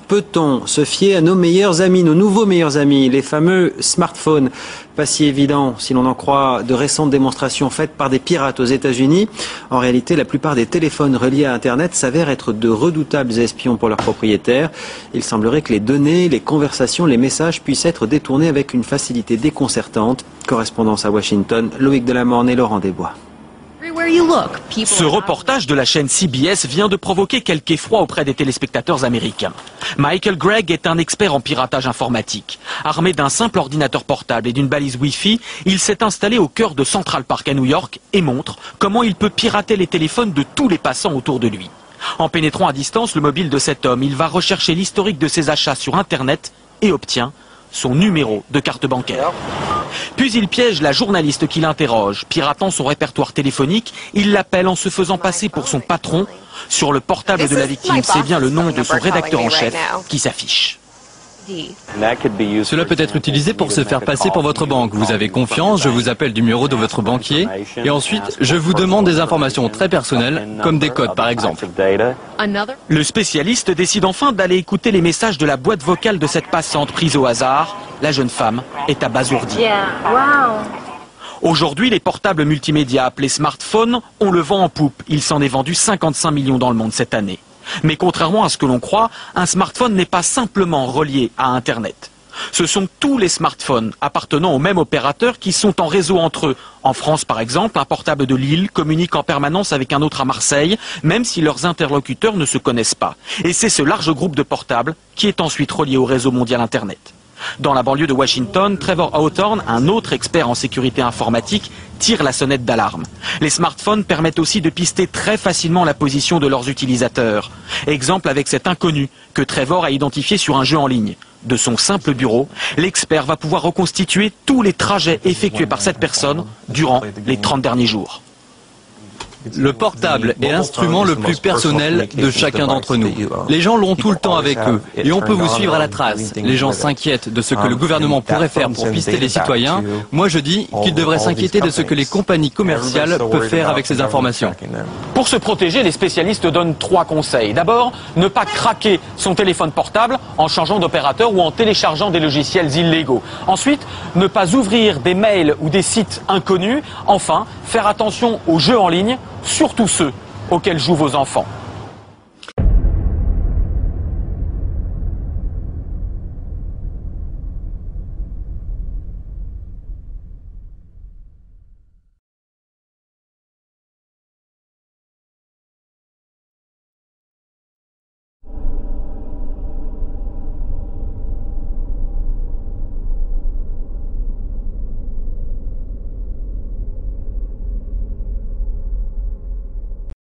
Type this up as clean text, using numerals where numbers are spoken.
Peut-on se fier à nos meilleurs amis, nos nouveaux meilleurs amis, les fameux smartphones? Pas si évident si l'on en croit de récentes démonstrations faites par des pirates aux États-Unis. En réalité, la plupart des téléphones reliés à Internet s'avèrent être de redoutables espions pour leurs propriétaires. Il semblerait que les données, les conversations, les messages puissent être détournés avec une facilité déconcertante. Correspondance à Washington, Loïc Delamorne et Laurent Desbois. Ce reportage de la chaîne CBS vient de provoquer quelque effroi auprès des téléspectateurs américains. Michael Gregg est un expert en piratage informatique. Armé d'un simple ordinateur portable et d'une balise Wi-Fi, il s'est installé au cœur de Central Park à New York et montre comment il peut pirater les téléphones de tous les passants autour de lui. En pénétrant à distance le mobile de cet homme, il va rechercher l'historique de ses achats sur Internet et obtient son numéro de carte bancaire. Puis il piège la journaliste qui l'interroge. Piratant son répertoire téléphonique, il l'appelle en se faisant passer pour son patron. Sur le portable de la victime, c'est bien le nom de son rédacteur en chef qui s'affiche. Cela peut être utilisé pour se faire passer pour votre banque. Vous avez confiance, je vous appelle du numéro de votre banquier et ensuite je vous demande des informations très personnelles, comme des codes par exemple. Le spécialiste décide enfin d'aller écouter les messages de la boîte vocale de cette passante prise au hasard. La jeune femme est abasourdie. Aujourd'hui, les portables multimédia appelés smartphones ont le vent en poupe. Il s'en est vendu 55 millions dans le monde cette année. Mais contrairement à ce que l'on croit, un smartphone n'est pas simplement relié à Internet. Ce sont tous les smartphones appartenant au même opérateur qui sont en réseau entre eux. En France, par exemple, un portable de Lille communique en permanence avec un autre à Marseille, même si leurs interlocuteurs ne se connaissent pas. Et c'est ce large groupe de portables qui est ensuite relié au réseau mondial Internet. Dans la banlieue de Washington, Trevor Hawthorne, un autre expert en sécurité informatique, tire la sonnette d'alarme. Les smartphones permettent aussi de pister très facilement la position de leurs utilisateurs. Exemple avec cet inconnu que Trevor a identifié sur un jeu en ligne. De son simple bureau, l'expert va pouvoir reconstituer tous les trajets effectués par cette personne durant les 30 derniers jours. Le portable est l'instrument le plus personnel de chacun d'entre nous. Les gens l'ont tout le temps avec eux et on peut vous suivre à la trace. Les gens s'inquiètent de ce que le gouvernement pourrait faire pour pister les citoyens. Moi je dis qu'ils devraient s'inquiéter de ce que les compagnies commerciales peuvent faire avec ces informations. Pour se protéger, les spécialistes donnent 3 conseils. D'abord, ne pas craquer son téléphone portable en changeant d'opérateur ou en téléchargeant des logiciels illégaux. Ensuite, ne pas ouvrir des mails ou des sites inconnus. Enfin, faire attention aux jeux en ligne, surtout ceux auxquels jouent vos enfants.